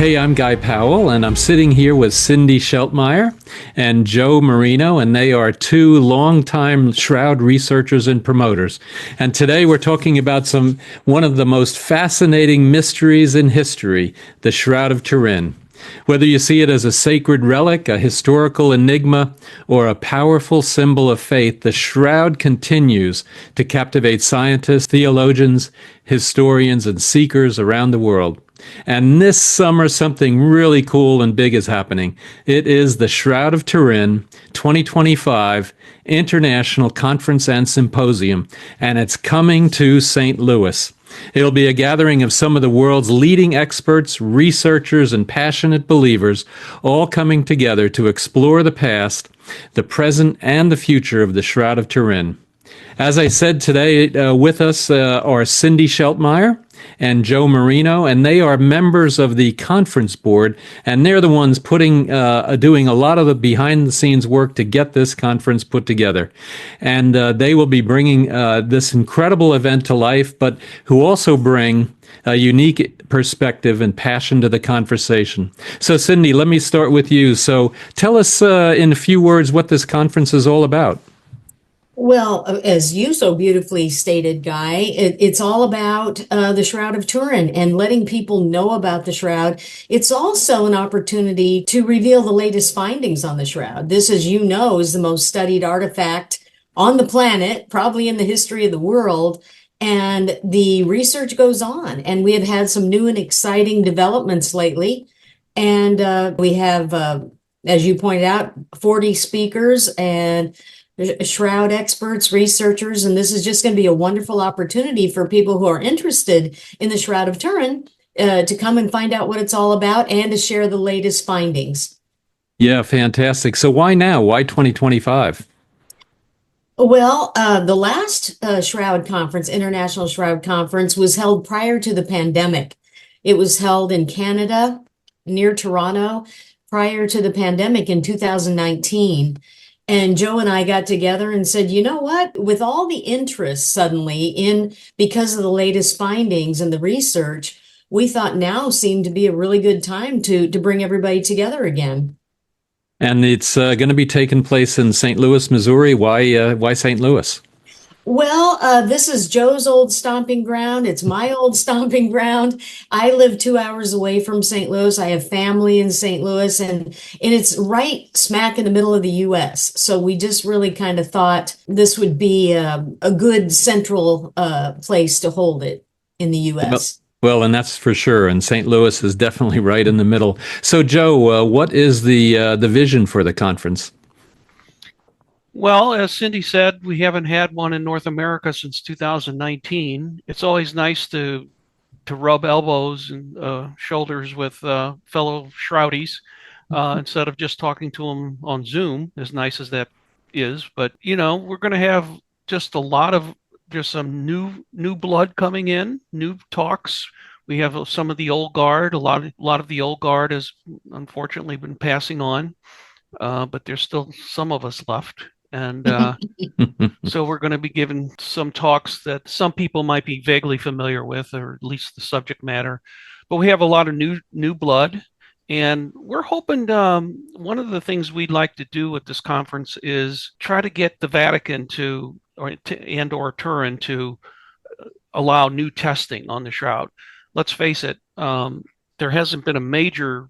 Hey, I'm Guy Powell, and I'm sitting here with Cindy Sheltmire and Joe Marino, and they are two longtime Shroud researchers and promoters. And today we're talking about one of the most fascinating mysteries in history, the Shroud of Turin. Whether you see it as a sacred relic, a historical enigma, or a powerful symbol of faith, the Shroud continues to captivate scientists, theologians, historians, and seekers around the world. And this summer, something really cool and big is happening. It is the Shroud of Turin 2025 International Conference and Symposium, and it's coming to St. Louis. It'll be a gathering of some of the world's leading experts, researchers, and passionate believers, all coming together to explore the past, the present, and the future of the Shroud of Turin. As I said today, with us are Cindy Sheltmire and Joe Marino, and they are members of the conference board, and they're the ones doing a lot of the behind-the-scenes work to get this conference put together. And they will be bringing this incredible event to life, but who also bring a unique perspective and passion to the conversation. So, Cindy, let me start with you. So, tell us in a few words what this conference is all about. Well, as you so beautifully stated, Guy, it's all about the Shroud of Turin and letting people know about the Shroud. It's also an opportunity to reveal the latest findings on the Shroud. This, as you know, is the most studied artifact on the planet, probably in the history of the world. And the research goes on. And we have had some new and exciting developments lately. And we have, as you pointed out, 40 speakers and Shroud experts, researchers, and this is just going to be a wonderful opportunity for people who are interested in the Shroud of Turin to come and find out what it's all about and to share the latest findings. Yeah, fantastic. So why now? Why 2025? Well, the last Shroud Conference, International Shroud Conference, was held prior to the pandemic. It was held in Canada, near Toronto, prior to the pandemic in 2019. And Joe and I got together and said, you know what, with all the interest suddenly because of the latest findings and the research, we thought now seemed to be a really good time to bring everybody together again. And it's going to be taking place in St. Louis, Missouri. Why St. Louis? Well, this is Joe's old stomping ground. It's my old stomping ground. I live 2 hours away from St. Louis. I have family in St. Louis, and it's right smack in the middle of the U.S. So we just really kind of thought this would be a good central place to hold it in the U.S. Well, and that's for sure. And St. Louis is definitely right in the middle. So, Joe, what is the vision for the conference? Well, as Cindy said, we haven't had one in North America since 2019. It's always nice to rub elbows and shoulders with fellow Shroudies instead of just talking to them on Zoom, as nice as that is. But, we're going to have just some new blood coming in, new talks. We have some of the old guard. A lot of the old guard has unfortunately been passing on, but there's still some of us left. And so we're going to be giving some talks that some people might be vaguely familiar with, or at least the subject matter. But we have a lot of new blood. And we're hoping one of the things we'd like to do with this conference is try to get the Vatican or Turin to allow new testing on the Shroud. Let's face it, there hasn't been a major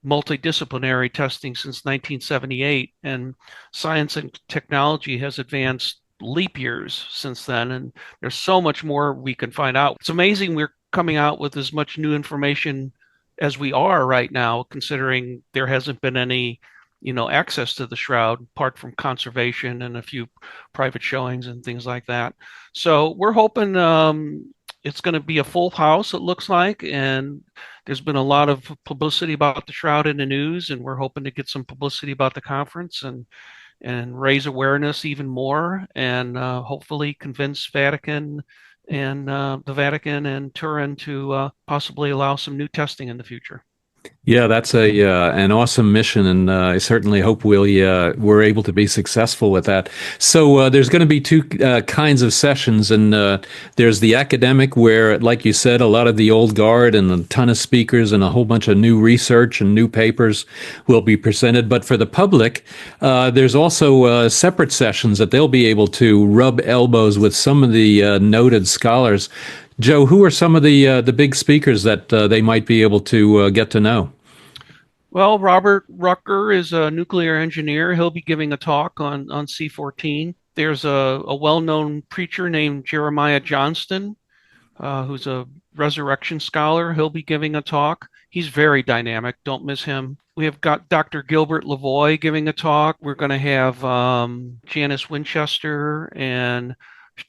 multidisciplinary testing since 1978, and science and technology has advanced leap years since then, and there's so much more we can find out. It's amazing we're coming out with as much new information as we are right now, considering there hasn't been any access to the Shroud apart from conservation and a few private showings and things like that. So we're hoping it's going to be a full house, it looks like, and there's been a lot of publicity about the Shroud in the news, and we're hoping to get some publicity about the conference and raise awareness even more, and hopefully convince the Vatican and Turin to possibly allow some new testing in the future. Yeah, that's a an awesome mission, and I certainly hope we're able to be successful with that. So there's going to be two kinds of sessions, and there's the academic, where, like you said, a lot of the old guard and a ton of speakers and a whole bunch of new research and new papers will be presented. But for the public, there's also separate sessions that they'll be able to rub elbows with some of the noted scholars. Joe, who are some of the big speakers that they might be able to get to know? Well, Robert Rucker is a nuclear engineer. He'll be giving a talk on C-14. There's a well-known preacher named Jeremiah Johnston, who's a resurrection scholar. He'll be giving a talk. He's very dynamic. Don't miss him. We have got Dr. Gilbert Lavoie giving a talk. We're going to have Janice Winchester, and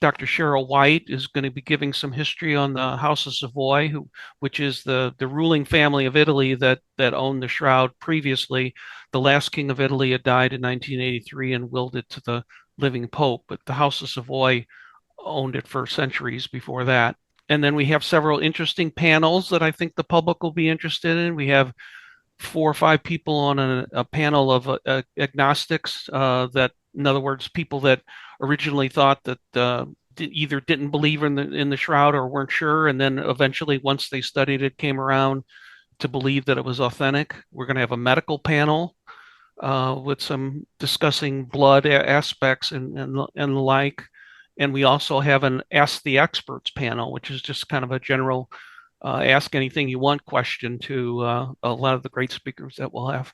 Dr. Cheryl White is going to be giving some history on the House of Savoy, which is the ruling family of Italy that owned the shroud previously. The last king of Italy had died in 1983 and willed it to the living pope, but the House of Savoy owned it for centuries before that. And then we have several interesting panels that I think the public will be interested in. We have 4 or 5 people on a panel of agnostics, that, in other words, people that originally thought that either didn't believe in the shroud or weren't sure, and then eventually, once they studied it, came around to believe that it was authentic. We're going to have a medical panel with some discussing blood aspects and the like. And we also have an Ask the Experts panel, which is just kind of a general ask anything you want question to a lot of the great speakers that we'll have.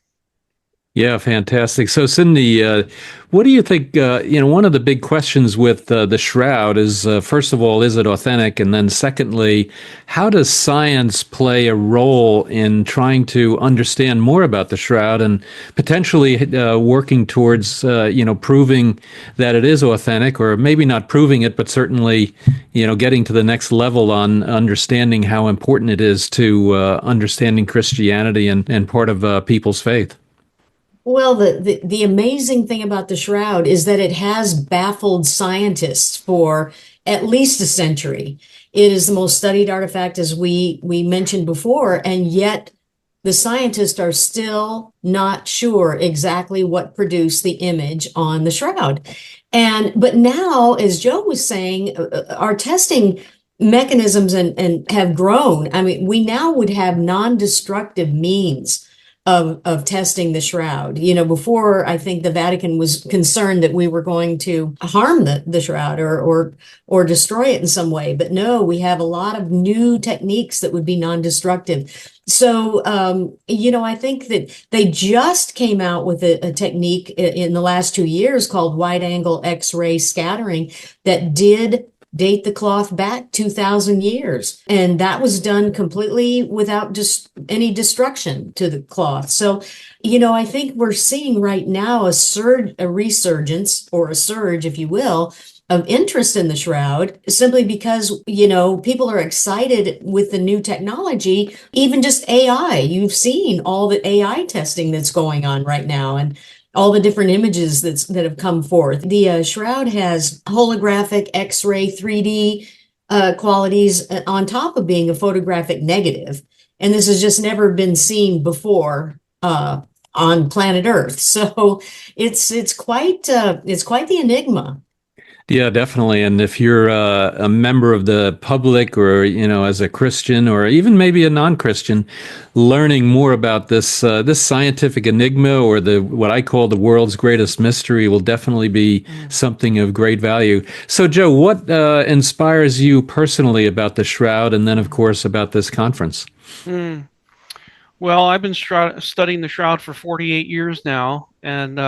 Yeah, fantastic. So, Cindy, what do you think? One of the big questions with the shroud is, first of all, is it authentic? And then, secondly, how does science play a role in trying to understand more about the shroud and potentially working towards, proving that it is authentic, or maybe not proving it, but certainly, getting to the next level on understanding how important it is to understanding Christianity and part of people's faith? Well, the amazing thing about the shroud is that it has baffled scientists for at least a century. It is the most studied artifact, as we mentioned before, and yet the scientists are still not sure exactly what produced the image on the shroud. But now, as Joe was saying, our testing mechanisms and have grown. I mean, we now would have non-destructive means of testing the shroud. Before, I think the Vatican was concerned that we were going to harm the shroud or destroy it in some way. But no, we have a lot of new techniques that would be non-destructive. So, I think that they just came out with a technique in the last 2 years called wide angle X-ray scattering that did date the cloth back 2,000 years. And that was done completely without just any destruction to the cloth. So, I think we're seeing right now a resurgence, or a surge, if you will, of interest in the shroud, simply because, people are excited with the new technology, even just AI. You've seen all the AI testing that's going on right now, and all the different images that have come forth. The shroud has holographic, X-ray, 3D qualities on top of being a photographic negative, and this has just never been seen before on planet Earth. So it's quite the enigma. Yeah, definitely. And if you're a member of the public, or, as a Christian, or even maybe a non-Christian, learning more about this scientific enigma, or what I call the world's greatest mystery, will definitely be something of great value. So, Joe, what inspires you personally about the shroud, and then, of course, about this conference? Mm. Well, I've been studying the shroud for 48 years now, and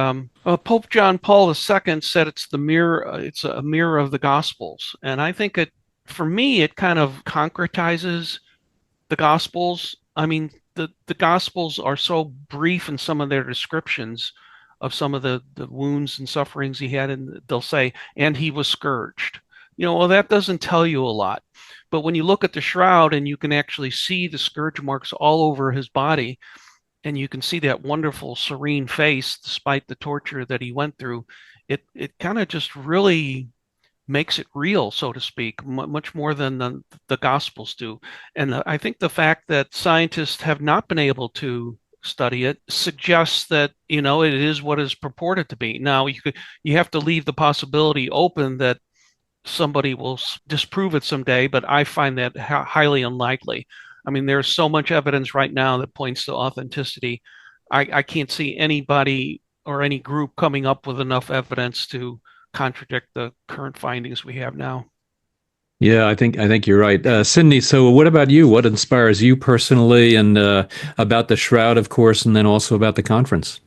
Pope John Paul II said it's the mirror. It's a mirror of the Gospels, and I think for me, it kind of concretizes the Gospels. I mean, the Gospels are so brief in some of their descriptions of some of the wounds and sufferings he had, and they'll say, "And he was scourged." Well, that doesn't tell you a lot. But when you look at the shroud and you can actually see the scourge marks all over his body, and you can see that wonderful serene face despite the torture that he went through, it kind of just really makes it real, so to speak, much more than the Gospels do. And I think the fact that scientists have not been able to study it suggests that, you know, it is what is purported to be. Now, you have to leave the possibility open that somebody will disprove it someday, but I find that highly unlikely. I mean, there's so much evidence right now that points to authenticity. I can't see anybody or any group coming up with enough evidence to contradict the current findings we have now. Yeah, I think you're right, Cindy. So, what about you? What inspires you personally, and about the Shroud, of course, and then also about the conference?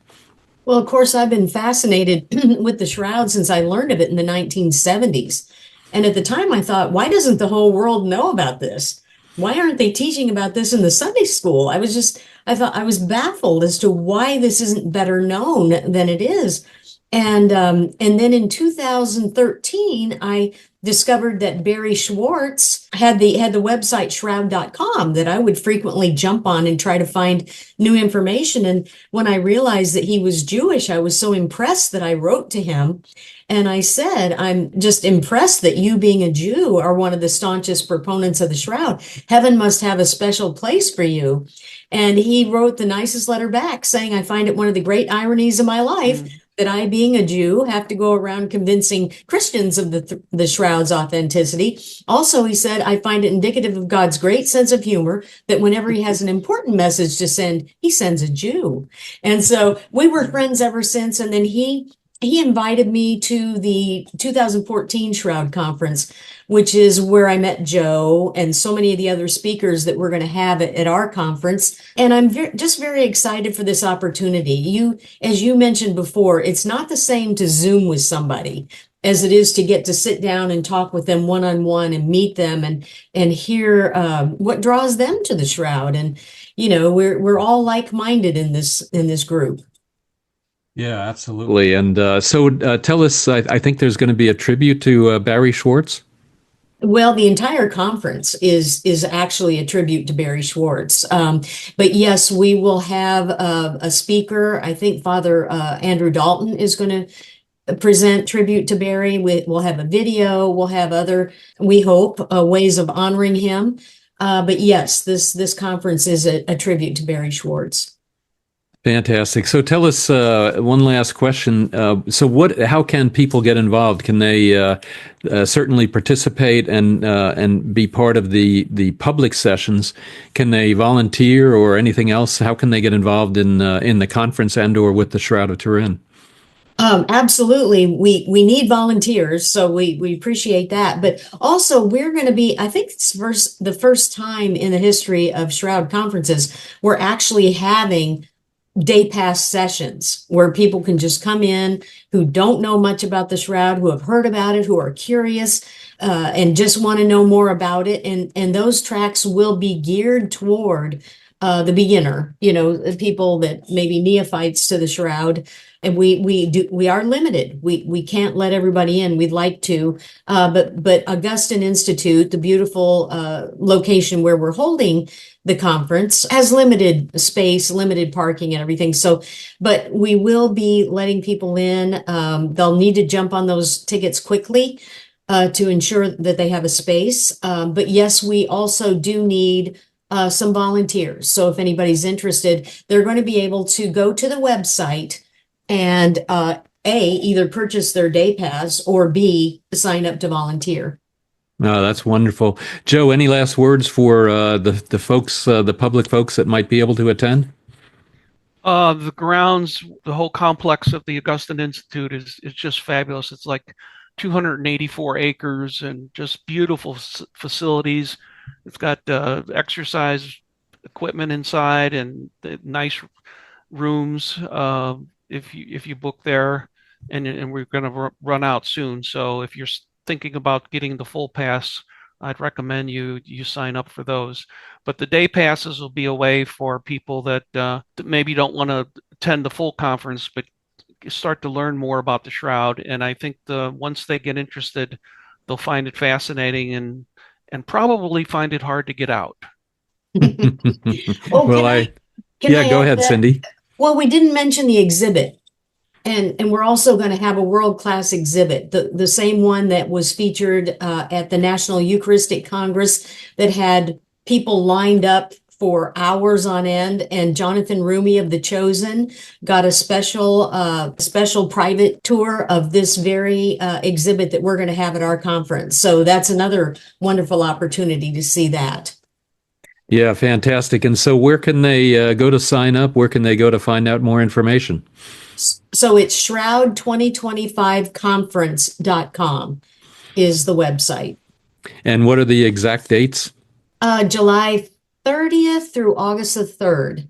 Well, of course, I've been fascinated with the shroud since I learned of it in the 1970s. And at the time, I thought, why doesn't the whole world know about this? Why aren't they teaching about this in the Sunday school? I thought I was baffled as to why this isn't better known than it is. And then in 2013, I discovered that Barry Schwartz had the website shroud.com that I would frequently jump on and try to find new information. And when I realized that he was Jewish, I was so impressed that I wrote to him. And I said, I'm just impressed that you, being a Jew, are one of the staunchest proponents of the shroud. Heaven must have a special place for you. And he wrote the nicest letter back saying, I find it one of the great ironies of my life that I, being a Jew, have to go around convincing Christians of the shroud's authenticity. Also, he said, I find it indicative of God's great sense of humor that whenever he has an important message to send, he sends a Jew. And so we were friends ever since. And then he invited me to the 2014 Shroud Conference, which is where I met Joe and so many of the other speakers that we're going to have at our conference. And I'm just very excited for this opportunity. As you mentioned before, it's not the same to Zoom with somebody as it is to get to sit down and talk with them one-on-one and meet them and hear what draws them to the Shroud. And, you know, we're all like-minded in this group. Yeah, absolutely. And so tell us, I think there's going to be a tribute to Barry Schwartz. Well, the entire conference is actually a tribute to Barry Schwartz. But yes, we will have a speaker. I think Father Andrew Dalton is going to present tribute to Barry. We'll have a video. We'll have other, we hope, ways of honoring him. But yes, this conference is a tribute to Barry Schwartz. Fantastic. So tell us one last question. How can people get involved? Can they certainly participate and be part of the public sessions? Can they volunteer or anything else? How can they get involved in the conference and or with the Shroud of Turin? Absolutely. We need volunteers, so we appreciate that. But also we're going to be, I think it's the first time in the history of Shroud conferences, we're actually having day pass sessions where people can just come in who don't know much about the Shroud, who have heard about it, who are curious, and just want to know more about it. And those tracks will be geared toward the beginner, you know, people that maybe neophytes to the Shroud. And we are limited. We can't let everybody in. We'd like to, but Augustine Institute, the beautiful location where we're holding the conference, has limited space, limited parking and everything. So, but we will be letting people in. They'll need to jump on those tickets quickly to ensure that they have a space. But yes, we also do need some volunteers. So if anybody's interested, they're going to be able to go to the website and either purchase their day pass or B, sign up to volunteer. Oh, that's wonderful. Joe, any last words for the folks, the public folks that might be able to attend? The grounds, the whole complex of the Augustine Institute is just fabulous. It's like 284 acres and just beautiful facilities. It's got exercise equipment inside and nice rooms. If you book there, and we're going to run out soon. So if you're thinking about getting the full pass, I'd recommend you sign up for those. But the day passes will be a way for people that maybe don't want to attend the full conference, but start to learn more about the Shroud. And I think once they get interested, they'll find it fascinating and probably find it hard to get out. Well, go ahead, Cindy. Well, we didn't mention the exhibit. And we're also going to have a world-class exhibit, the same one that was featured at the National Eucharistic Congress that had people lined up for hours on end. And Jonathan Rumi of The Chosen got a special private tour of this very exhibit that we're going to have at our conference. So that's another wonderful opportunity to see that. Yeah, fantastic. And so where can they go to sign up? Where can they go to find out more information? So it's shroud2025conference.com is the website. And what are the exact dates? July 30th through August the 3rd.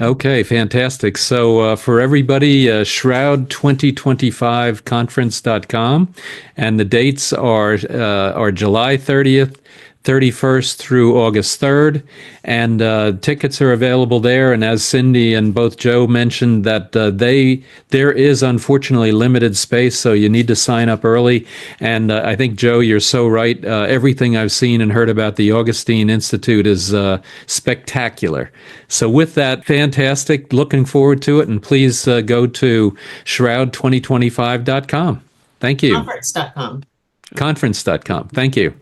Okay, fantastic. So for everybody, shroud2025conference.com, and the dates are July 30th, 31st through August 3rd, and tickets are available there. And as Cindy and both Joe mentioned, that there is unfortunately limited space, so you need to sign up early. And I think, Joe, you're so right. Everything I've seen and heard about the Augustine Institute is spectacular. So with that, fantastic. Looking forward to it. And please go to shroud2025.com. Thank you. Conference.com. Conference.com. Thank you.